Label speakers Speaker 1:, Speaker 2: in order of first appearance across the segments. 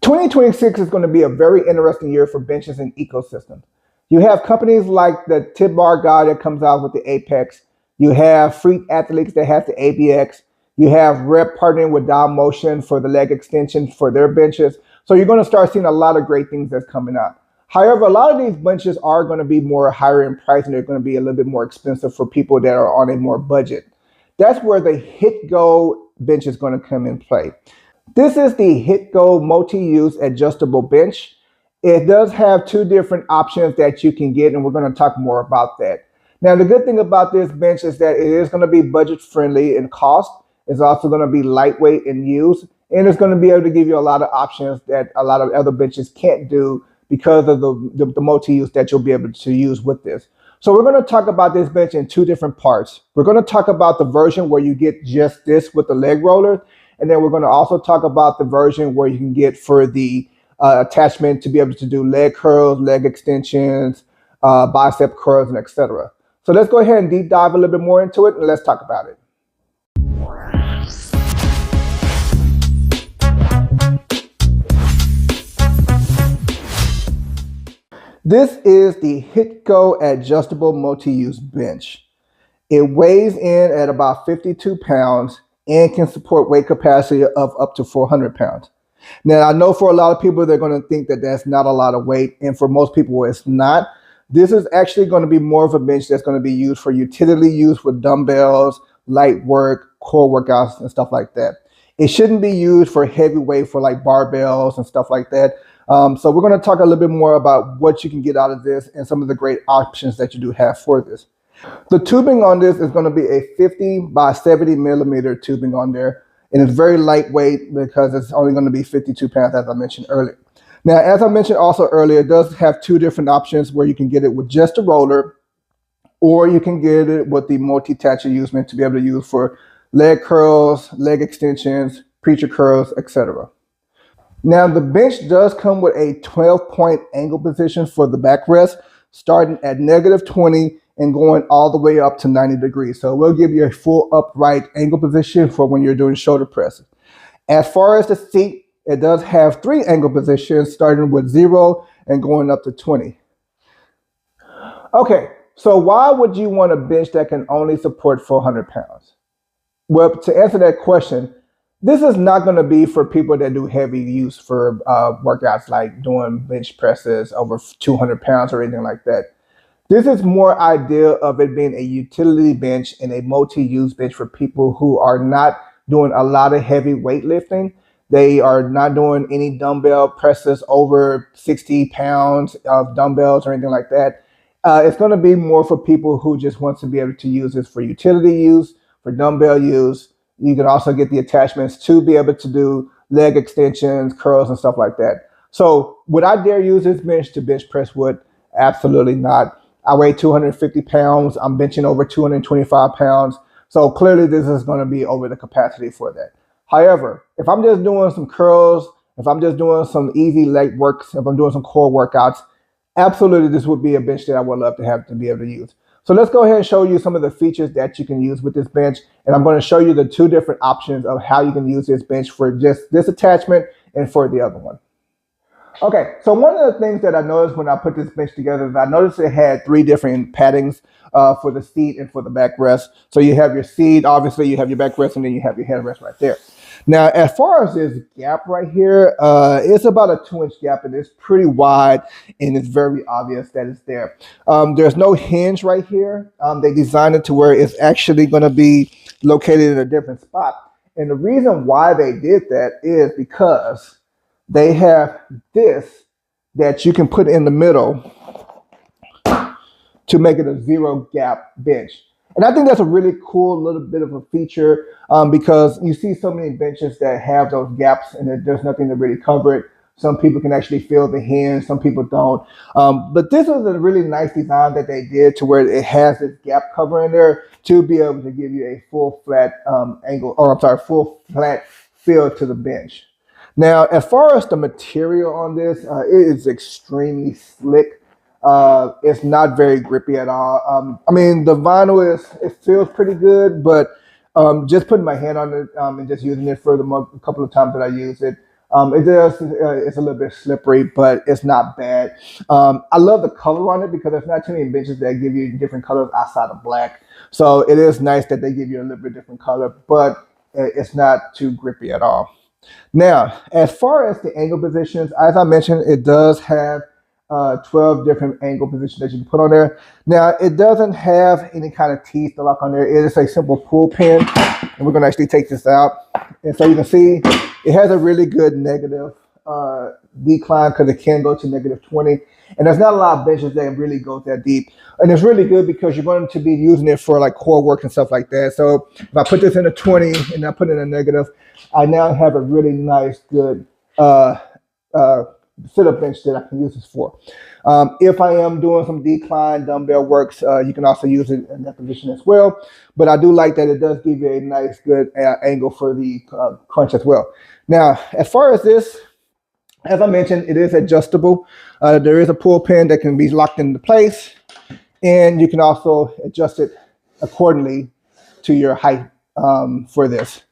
Speaker 1: 2026 is going to be a very interesting year for benches and ecosystems. You have companies like the Tip Bar guy that comes out with the Apex. You have Freak Athletes that has the ABX. You have Rep partnering with Dow Motion for the leg extension for their benches. So you're going to start seeing a lot of great things that's coming out. However, a lot of these benches are going to be more higher in price and they're going to be a little bit more expensive for people that are on a more budget. That's where the HitGo bench is going to come in play. This is the HitGo Multi-Use Adjustable Bench. It does have two different options that you can get, and we're going to talk more about that. Now, the good thing about this bench is that it is going to be budget friendly in cost. It's also going to be lightweight in use, and it's going to be able to give you a lot of options that a lot of other benches can't do because of the multi-use that you'll be able to use with this. So we're going to talk about this bench in two different parts. We're going to talk about the version where you get just this with the leg roller, and then we're going to also talk about the version where you can get for the attachment to be able to do leg curls, leg extensions, bicep curls, and etc. So let's go ahead and deep dive a little bit more into it, and let's talk about it. This is the HitGo Adjustable Multi-Use Bench. It weighs in at about 52 pounds and can support weight capacity of up to 400 pounds. Now, I know for a lot of people, they're going to think that that's not a lot of weight, and for most people, it's not. This is actually going to be more of a bench that's going to be used for utility use with dumbbells, light work, core workouts, and stuff like that. It shouldn't be used for heavy weight for like barbells and stuff like that. So we're going to talk a little bit more about what you can get out of this and some of the great options that you do have for this. The tubing on this is going to be a 50 by 70 millimeter tubing on there. And it's very lightweight because it's only going to be 52 pounds, as I mentioned earlier. Now, as I mentioned also earlier, it does have two different options where you can get it with just a roller, or you can get it with the multi-attach usement to be able to use for leg curls, leg extensions, preacher curls, etc. Now, the bench does come with a 12-point angle position for the backrest, starting at -20 and going all the way up to 90 degrees. So we'll give you a full upright angle position for when you're doing shoulder presses. As far as the seat, it does have 3 angle positions, starting with 0 and going up to 20. Okay, so why would you want a bench that can only support 400 pounds? Well, to answer that question, this is not going to be for people that do heavy use for workouts like doing bench presses over 200 pounds or anything like that. This is more ideal of it being a utility bench and a multi-use bench for people who are not doing a lot of heavy weightlifting. They are not doing any dumbbell presses over 60 pounds of dumbbells or anything like that. It's going to be more for people who just want to be able to use this for utility use, for dumbbell use. You can also get the attachments to be able to do leg extensions, curls, and stuff like that. So would I dare use this bench to bench press wood? Absolutely not. I weigh 250 pounds. I'm benching over 225 pounds. So clearly this is going to be over the capacity for that. However, if I'm just doing some curls, if I'm just doing some easy leg works, if I'm doing some core workouts, absolutely this would be a bench that I would love to have to be able to use. So let's go ahead and show you some of the features that you can use with this bench. And I'm going to show you the 2 different options of how you can use this bench for just this attachment and for the other one. Okay, so one of the things that I noticed when I put this bench together is I noticed it had 3 different paddings for the seat and for the backrest. So you have your seat, obviously you have your backrest, and then you have your headrest right there. Now, as far as this gap right here, it's about a 2-inch gap, and it's pretty wide, and it's very obvious that it's there. There's no hinge right here. They designed it to where it's actually going to be located in a different spot. And the reason why they did that is because they have this that you can put in the middle to make it a 0 gap bench. And I think that's a really cool little bit of a feature because you see so many benches that have those gaps and there's nothing to really cover it. Some people can actually feel the hinge, some people don't. But this was a really nice design that they did to where it has this gap cover in there to be able to give you a full flat full flat feel to the bench. Now, as far as the material on this, it is extremely slick. It's not very grippy at all. I mean, the vinyl it feels pretty good, but just putting my hand on it and just using it for a couple of times that I use it, It does. It's a little bit slippery, but it's not bad. I love the color on it because there's not too many benches that give you different colors outside of black. So it is nice that they give you a little bit different color, but it's not too grippy at all. Now, as far as the angle positions, as I mentioned, it does have 12 different angle positions that you can put on there. Now, it doesn't have any kind of teeth to lock on there. It is a simple pull pin, and we're going to actually take this out. And so you can see it has a really good negative decline because it can go to -20. And there's not a lot of benches that really go that deep. And it's really good because you're going to be using it for like core work and stuff like that. So if I put this in a 20 and I put it in a negative, I now have a really nice, good sit-up bench that I can use this for. If I am doing some decline dumbbell works, you can also use it in that position as well. But I do like that it does give you a nice, good angle for the crunch as well. Now, as far as this, as I mentioned, it is adjustable. There is a pull pin that can be locked into place, and you can also adjust it accordingly to your height for this.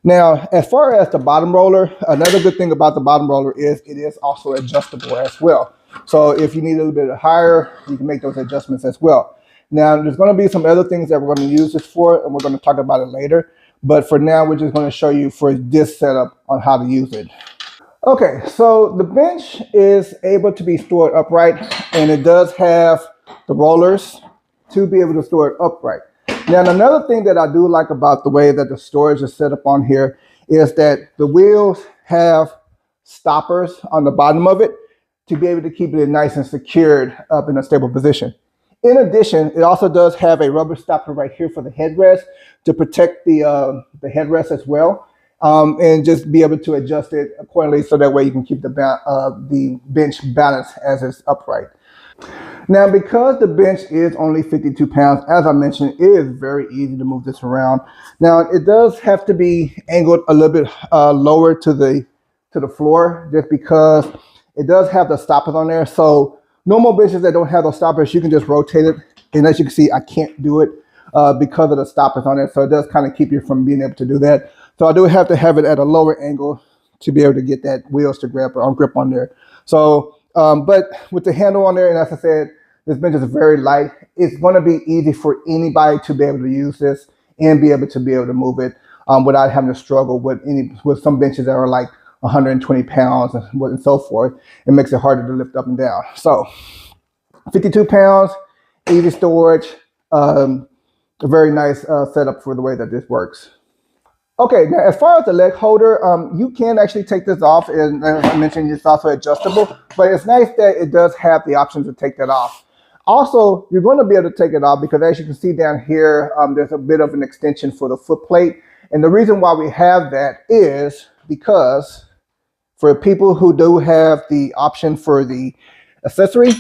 Speaker 1: Now, as far as the bottom roller, another good thing about the bottom roller is it is also adjustable as well. So if you need a little bit higher, you can make those adjustments as well. Now, there's going to be some other things that we're going to use this for, and we're going to talk about it later. But for now, we're just going to show you for this setup on how to use it. Okay, so the bench is able to be stored upright, and it does have the rollers to be able to store it upright. Now, another thing that I do like about the way that the storage is set up on here is that the wheels have stoppers on the bottom of it to be able to keep it nice and secured up in a stable position. In addition, it also does have a rubber stopper right here for the headrest to protect the headrest as well, and just be able to adjust it accordingly so that way you can keep the bench balanced as it's upright. Now, because the bench is only 52 pounds, as I mentioned, it is very easy to move this around. Now, it does have to be angled a little bit lower to the floor, just because it does have the stoppers on there. So normal benches that don't have those stoppers, you can just rotate it. And as you can see, I can't do it because of the stoppers on there. So it does kind of keep you from being able to do that. So I do have to have it at a lower angle to be able to get that wheels to grip on there. So, but with the handle on there, and as I said, this bench is very light. It's going to be easy for anybody to be able to use this and be able to move it without having to struggle with some benches that are like 120 pounds and so forth. It makes it harder to lift up and down. So 52 pounds, easy storage, a very nice setup for the way that this works. Okay, now as far as the leg holder, you can actually take this off, and as I mentioned, it's also adjustable, but it's nice that it does have the option to take that off. Also, you're going to be able to take it off because as you can see down here, there's a bit of an extension for the foot plate. And the reason why we have that is because for people who do have the option for the accessory,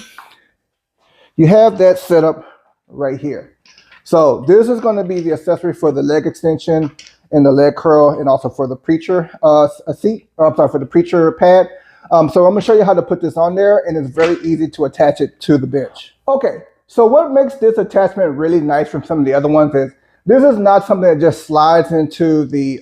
Speaker 1: you have that set up right here. So this is going to be the accessory for the leg extension and the leg curl, and also for the preacher for the preacher pad. So I'm going to show you how to put this on there, and it's very easy to attach it to the bench. Okay, so what makes this attachment really nice from some of the other ones is this is not something that just slides into the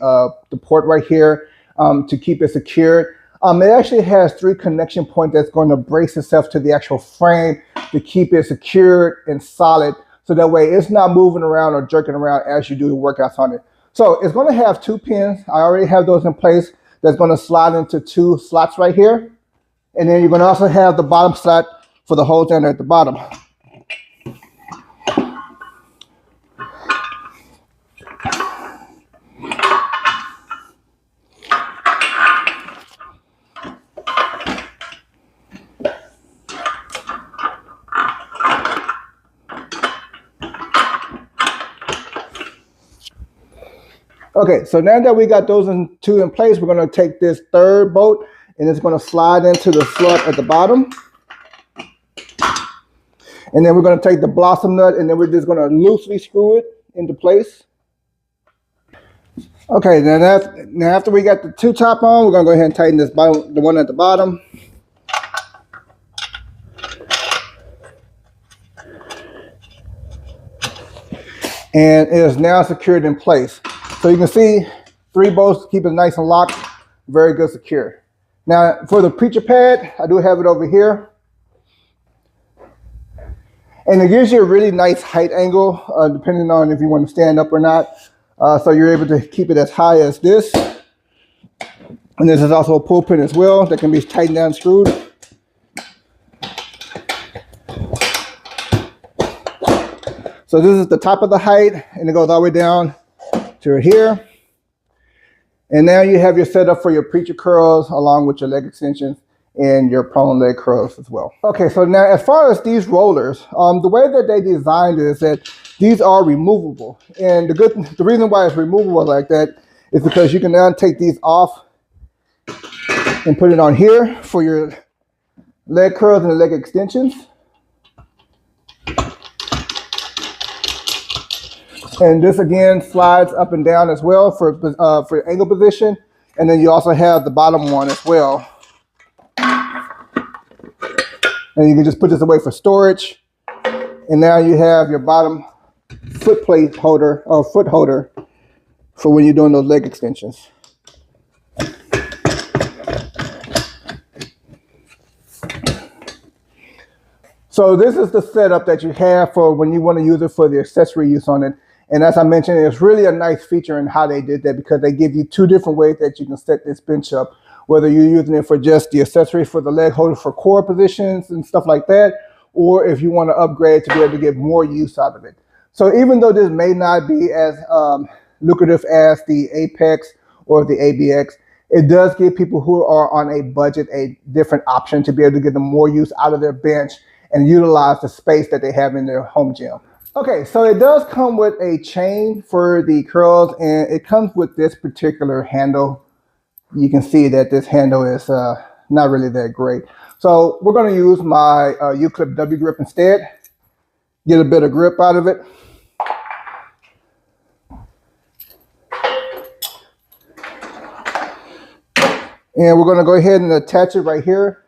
Speaker 1: port right here to keep it secured. It actually has 3 connection points that's going to brace itself to the actual frame to keep it secured and solid, so that way it's not moving around or jerking around as you do the workouts on it. So it's going to have 2 pins. I already have those in place. That's going to slide into 2 slots right here. And then you're going to also have the bottom slot for the holes down there at the bottom. Okay, so now that we got those 2 in place, we're going to take this 3rd bolt and it's going to slide into the slot at the bottom. And then we're going to take the blossom nut and then we're just going to loosely screw it into place. Okay, now after we got the 2 top on, we're going to go ahead and tighten this bottom, the one at the bottom. And it is now secured in place. So you can see 3 bolts keep it nice and locked, very good secure. Now for the preacher pad, I do have it over here. And it gives you a really nice height angle, depending on if you want to stand up or not. So you're able to keep it as high as this. And this is also a pull pin as well that can be tightened down and screwed. So this is the top of the height, and it goes all the way down to here. And now you have your setup for your preacher curls along with your leg extensions and your prone leg curls as well. Okay, so now as far as these rollers, the way that they designed it is that these are removable. And the reason why it's removable like that is because you can now take these off and put it on here for your leg curls and leg extensions. And this again slides up and down as well for angle position. And then you also have the bottom one as well. And you can just put this away for storage. And now you have your bottom foot plate holder or foot holder for when you're doing those leg extensions. So this is the setup that you have for when you want to use it for the accessory use on it. And as I mentioned, it's really a nice feature in how they did that, because they give you two different ways that you can set this bench up, whether you're using it for just the accessory for the leg holder for core positions and stuff like that, or if you want to upgrade to be able to get more use out of it. So even though this may not be as lucrative as the Apex or the ABX, it does give people who are on a budget a different option to be able to get the more use out of their bench and utilize the space that they have in their home gym. Okay, so it does come with a chain for the curls, and it comes with this particular handle. You can see that this handle is not really that great. So we're going to use my U-clip W grip instead. Get a bit of grip out of it. And we're going to go ahead and attach it right here.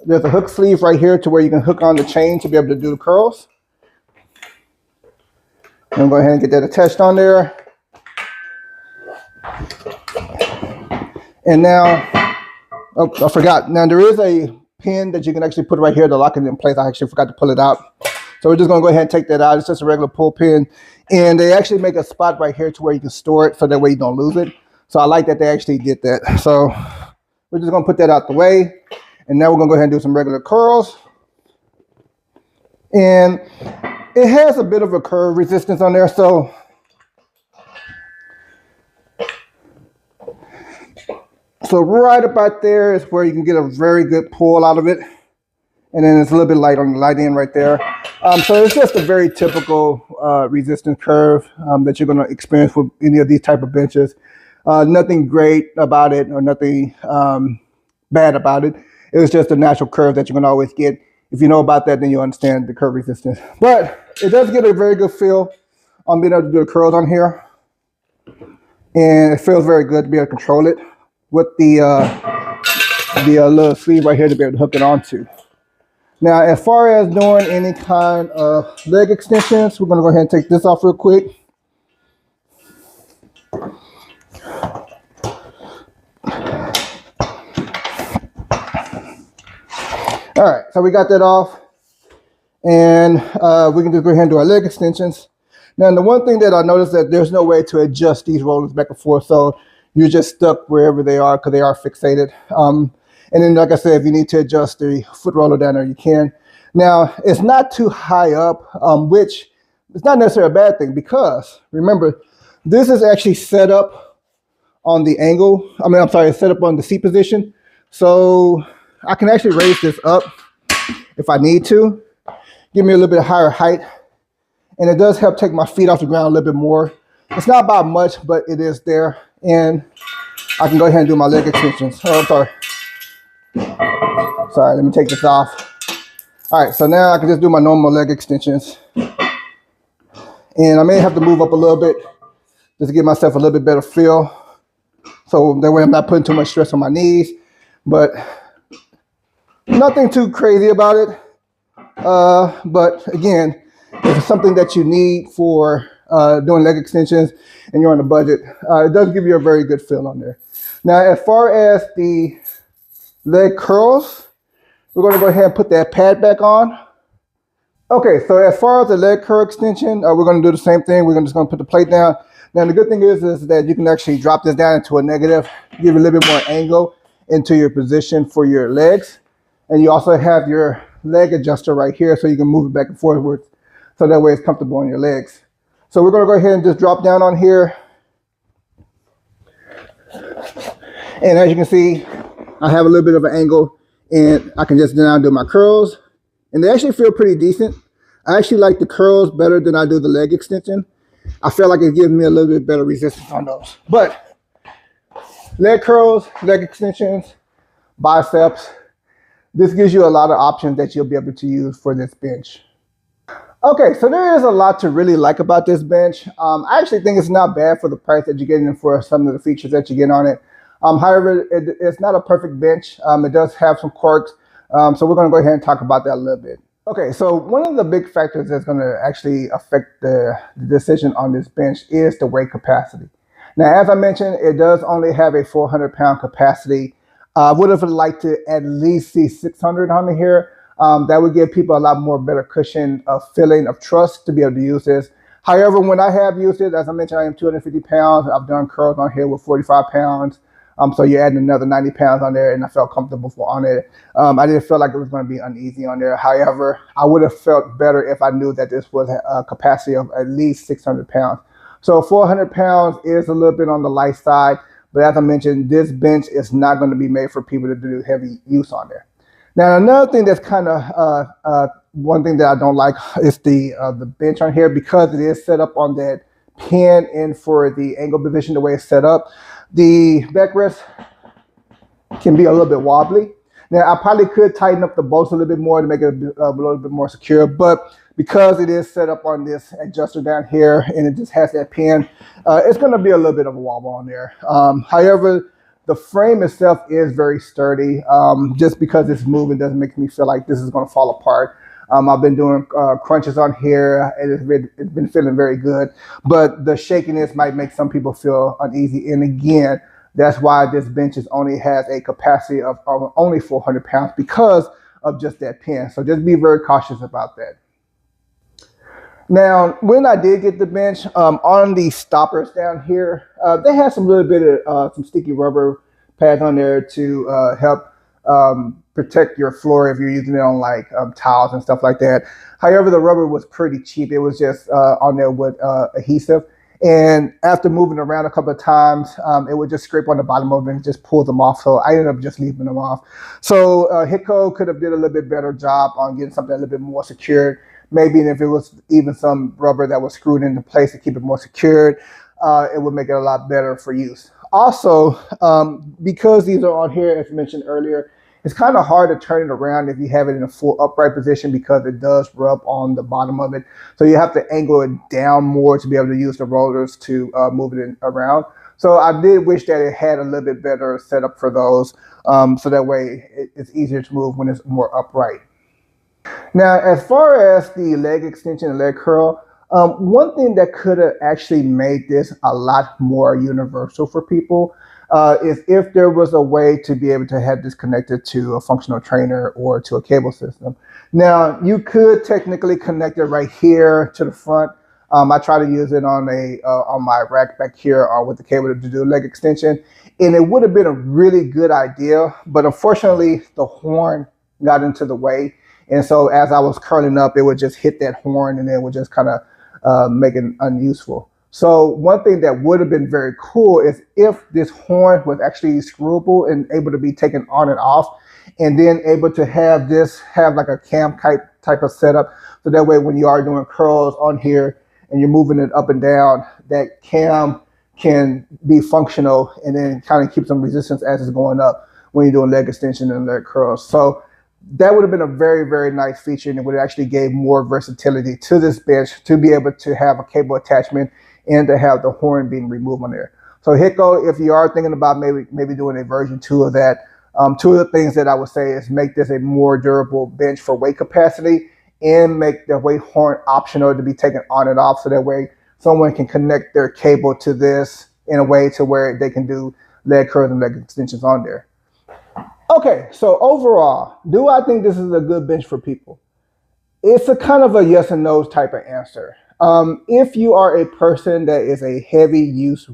Speaker 1: There's a hook sleeve right here to where you can hook on the chain to be able to do the curls. And go ahead and get that attached on there. And now, oh, I forgot. Now there is a pin that you can actually put right here to lock it in place. I actually forgot to pull it out. So we're just going to go ahead and take that out. It's just a regular pull pin. And they actually make a spot right here to where you can store it so that way you don't lose it. So I like that they actually did that. So we're just going to put that out the way. And now we're going to go ahead and do some regular curls. And it has a bit of a curve resistance on there. So right about there is where you can get a very good pull out of it. And then it's a little bit light on the light end right there. So it's just a very typical resistance curve that you're going to experience with any of these type of benches. Nothing great about it or nothing bad about it. It was just a natural curve that you're going to always get. If you know about that, then you understand the curve resistance. But it does get a very good feel on being able to do the curls on here. And it feels very good to be able to control it with the little sleeve right here to be able to hook it onto. Now, as far as doing any kind of leg extensions, we're going to go ahead and take this off real quick. All right, so we got that off, and we can just go ahead and do our leg extensions. Now, the one thing that I noticed that there's no way to adjust these rollers back and forth, so you're just stuck wherever they are because they are fixated. And then, like I said, if you need to adjust the foot roller down there, you can. Now, it's not too high up, which is not necessarily a bad thing, because remember, this is actually set up on the angle. It's set up on the seat position. So I can actually raise this up if I need to, give me a little bit higher height. And it does help take my feet off the ground a little bit more. It's not about much, but it is there. And I can go ahead and do my leg extensions. Oh, I'm sorry. Sorry, let me take this off. All right, so now I can just do my normal leg extensions. And I may have to move up a little bit just to give myself a little bit better feel. So that way I'm not putting too much stress on my knees. But nothing too crazy about it. But again, if it's something that you need for doing leg extensions and you're on a budget, it does give you a very good feel on there. Now, as far as the leg curls. We're going to go ahead and put that pad back on. Okay, so as far as the leg curl extension, we're going to do the same thing. We're just going to put the plate down. Now, the good thing is that you can actually drop this down into a negative, give a little bit more angle into your position for your legs. And you also have your leg adjuster right here, so you can move it back and forward, so that way it's comfortable on your legs. So we're going to go ahead and just drop down on here. And as you can see, I have a little bit of an angle, and I can just now do my curls. And they actually feel pretty decent. I actually like the curls better than I do the leg extension. I feel like it gives me a little bit better resistance on those. But leg curls, leg extensions, biceps, this gives you a lot of options that you'll be able to use for this bench. Okay, so there is a lot to really like about this bench. I actually think it's not bad for the price that you're getting and for some of the features that you get on it. However, it's not a perfect bench. It does have some quirks. So we're going to go ahead and talk about that a little bit. Okay, so one of the big factors that's going to actually affect the decision on this bench is the weight capacity. Now, as I mentioned, it does only have a 400-pound capacity. I would have liked to at least see 600 on here. That would give people a lot more better cushion of feeling of trust to be able to use this. However, when I have used it, as I mentioned, I am 250 pounds. I've done curls on here with 45 pounds. So you're adding another 90 pounds on there, and I felt comfortable on it. I didn't feel like it was going to be uneasy on there. However, I would have felt better if I knew that this was a capacity of at least 600 pounds. So 400 pounds is a little bit on the light side, but as I mentioned, this bench is not going to be made for people to do heavy use on there. Now, another thing that's kind of one thing that I don't like is the bench on here, because it is set up on that pin and for the angle position, the way it's set up. The backrest can be a little bit wobbly. Now, I probably could tighten up the bolts a little bit more to make it a little bit more secure, but because it is set up on this adjuster down here and it just has that pin, it's going to be a little bit of a wobble on there. However, the frame itself is very sturdy. Just because it's moving doesn't make me feel like this is going to fall apart. I've been doing crunches on here, and it's been feeling very good, but the shakiness might make some people feel uneasy. And again, that's why this bench only has a capacity of only 400 pounds because of just that pin. So just be very cautious about that. Now, when I did get the bench, on the stoppers down here, they had some little bit of some sticky rubber pads on there to help protect your floor if you're using it on like tiles and stuff like that. However, the rubber was pretty cheap. It was just on there with adhesive. And after moving around a couple of times, it would just scrape on the bottom of it and just pull them off. So I ended up just leaving them off. So HitGo could have did a little bit better job on getting something a little bit more secured. Maybe if it was even some rubber that was screwed into place to keep it more secured, it would make it a lot better for use. Also, because these are on here, as mentioned earlier, it's kind of hard to turn it around if you have it in a full upright position because it does rub on the bottom of it. So you have to angle it down more to be able to use the rollers to move it around. So I did wish that it had a little bit better setup for those, so that way it's easier to move when it's more upright. Now, as far as the leg extension and leg curl, one thing that could have actually made this a lot more universal for people is if there was a way to be able to have this connected to a functional trainer or to a cable system. Now, you could technically connect it right here to the front. I try to use it on my rack back here with the cable to do leg extension, and it would have been a really good idea, but unfortunately, the horn got into the way. And so as I was curling up, it would just hit that horn and it would just kind of make it unuseful. So one thing that would have been very cool is if this horn was actually screwable and able to be taken on and off, and then able to have this have like a cam type of setup. So that way when you are doing curls on here and you're moving it up and down, that cam can be functional and then kind of keep some resistance as it's going up when you're doing leg extension and leg curls. So that would have been a very, very nice feature, and it would actually gave more versatility to this bench to be able to have a cable attachment and to have the horn being removed on there. So HitGo, if you are thinking about maybe doing a version 2 of that, 2 of the things that I would say is make this a more durable bench for weight capacity and make the weight horn optional to be taken on and off, so that way someone can connect their cable to this in a way to where they can do leg curls and leg extensions on there. Okay, so overall, do I think this is a good bench for people? It's a kind of a yes and no type of answer. If you are a person that is a heavy use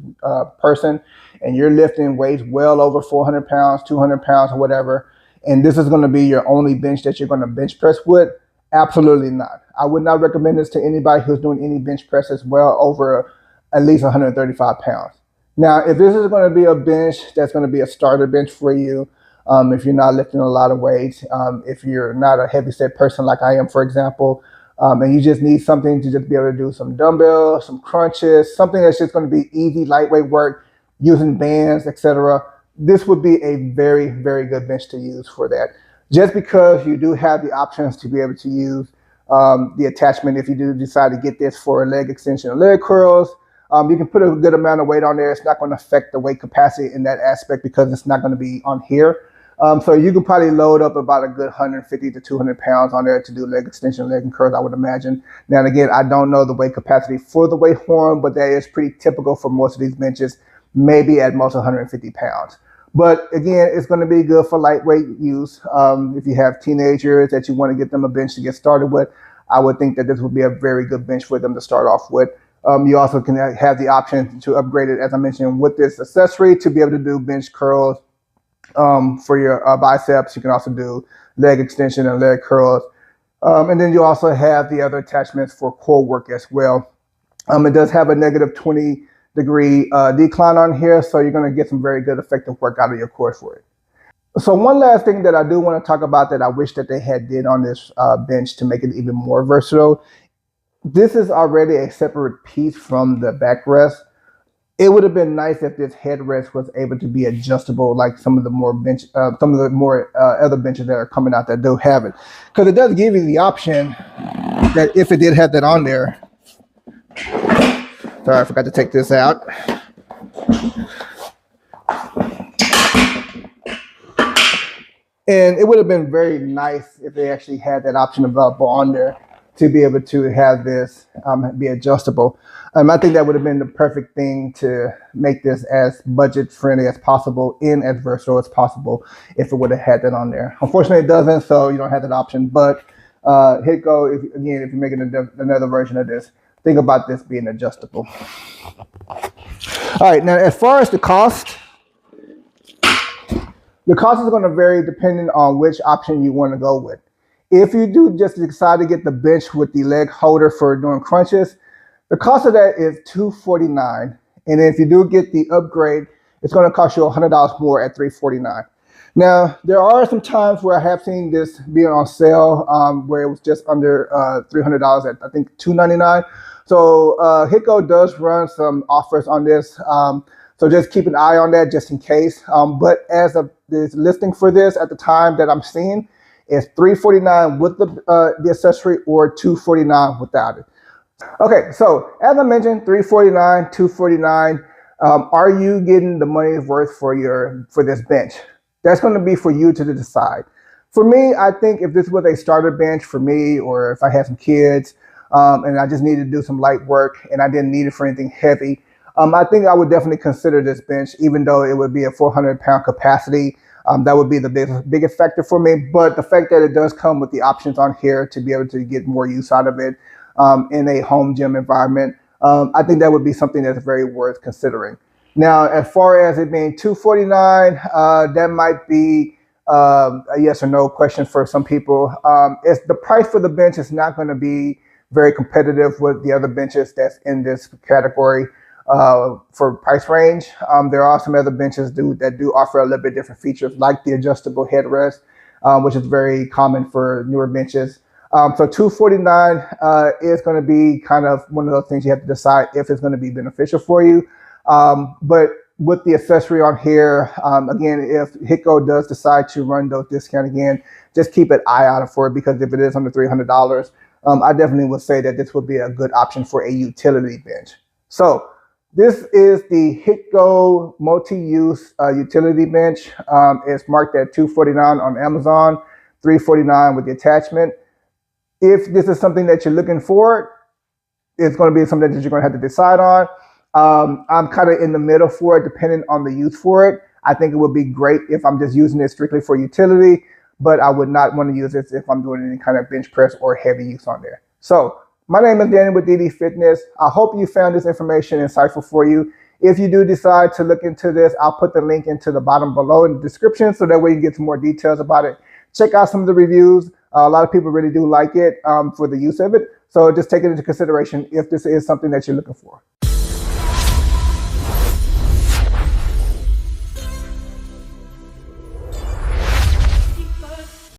Speaker 1: person and you're lifting weights well over 400 pounds, 200 pounds, or whatever, and this is going to be your only bench that you're going to bench press with, absolutely not. I would not recommend this to anybody who's doing any bench presses well over at least 135 pounds. Now, if this is going to be a bench that's going to be a starter bench for you, if you're not lifting a lot of weight, if you're not a heavy set person like I am, for example, and you just need something to just be able to do some dumbbells, some crunches, something that's just going to be easy, lightweight work using bands, etc. This would be a very, very good bench to use for that. Just because you do have the options to be able to use the attachment if you do decide to get this for leg extension or leg curls. You can put a good amount of weight on there. It's not going to affect the weight capacity in that aspect because it's not going to be on here. So you could probably load up about a good 150 to 200 pounds on there to do leg extension, leg and curls, I would imagine. Now, again, I don't know the weight capacity for the weight form, but that is pretty typical for most of these benches, maybe at most 150 pounds. But again, it's going to be good for lightweight use. If you have teenagers that you want to get them a bench to get started with, I would think that this would be a very good bench for them to start off with. You also can have the option to upgrade it, as I mentioned, with this accessory to be able to do bench curls for your biceps. You can also do leg extension and leg curls. And then you also have the other attachments for core work as well. It does have a negative 20-degree decline on here, so you're going to get some very good effective work out of your core for it. So one last thing that I do want to talk about that I wish that they had did on this bench to make it even more versatile. This is already a separate piece from the backrest. It would have been nice if this headrest was able to be adjustable, like some of the more other benches that are coming out that do have it, because it does give you the option that if it did have that on there. Sorry, I forgot to take this out. And it would have been very nice if they actually had that option available on there to be able to have this be adjustable. I think that would have been the perfect thing to make this as budget friendly as possible and as versatile as possible if it would have had that on there. Unfortunately, it doesn't, so you don't have that option. But HitGo, if you're making another version of this, think about this being adjustable. All right, now as far as the cost is going to vary depending on which option you want to go with. If you do just decide to get the bench with the leg holder for doing crunches, the cost of that is $249. And if you do get the upgrade, it's going to cost you $100 more at $349. Now, there are some times where I have seen this being on sale where it was just under $300 at, I think, $299. So HitGo does run some offers on this. So just keep an eye on that just in case. But as of this listing for this at the time that I'm seeing, it's $349 with the accessory or $249 without it. Okay, so as I mentioned, $349, $249. Are you getting the money's worth for this bench? That's going to be for you to decide. For me, I think if this was a starter bench for me, or if I had some kids and I just needed to do some light work and I didn't need it for anything heavy, I think I would definitely consider this bench, even though it would be a 400-pound capacity. That would be the biggest factor for me. But the fact that it does come with the options on here to be able to get more use out of it in a home gym environment, I think that would be something that's very worth considering. Now, as far as it being $249, that might be a yes or no question for some people. It's the price for the bench is not going to be very competitive with the other benches that's in this category. For price range, there are some other benches that do offer a little bit different features, like the adjustable headrest, which is very common for newer benches. So $249 is going to be kind of one of those things you have to decide if it's going to be beneficial for you. But with the accessory on here, again, if HitGo does decide to run those discounts again, just keep an eye out for it, because if it is under $300, I definitely would say that this would be a good option for a utility bench. So this is the HitGo multi-use utility bench. It's marked at $249 on Amazon, $349 with the attachment. If this is something that you're looking for, it's going to be something that you're going to have to decide on. I'm kind of in the middle for it, depending on the use for it. I think it would be great if I'm just using it strictly for utility, but I would not want to use it if I'm doing any kind of bench press or heavy use on there. So my name is Danny with DD Fitness. I hope you found this information insightful for you. If you do decide to look into this, I'll put the link into the bottom below in the description so that way you can get some more details about it. Check out some of the reviews. A lot of people really do like it for the use of it. So just take it into consideration if this is something that you're looking for.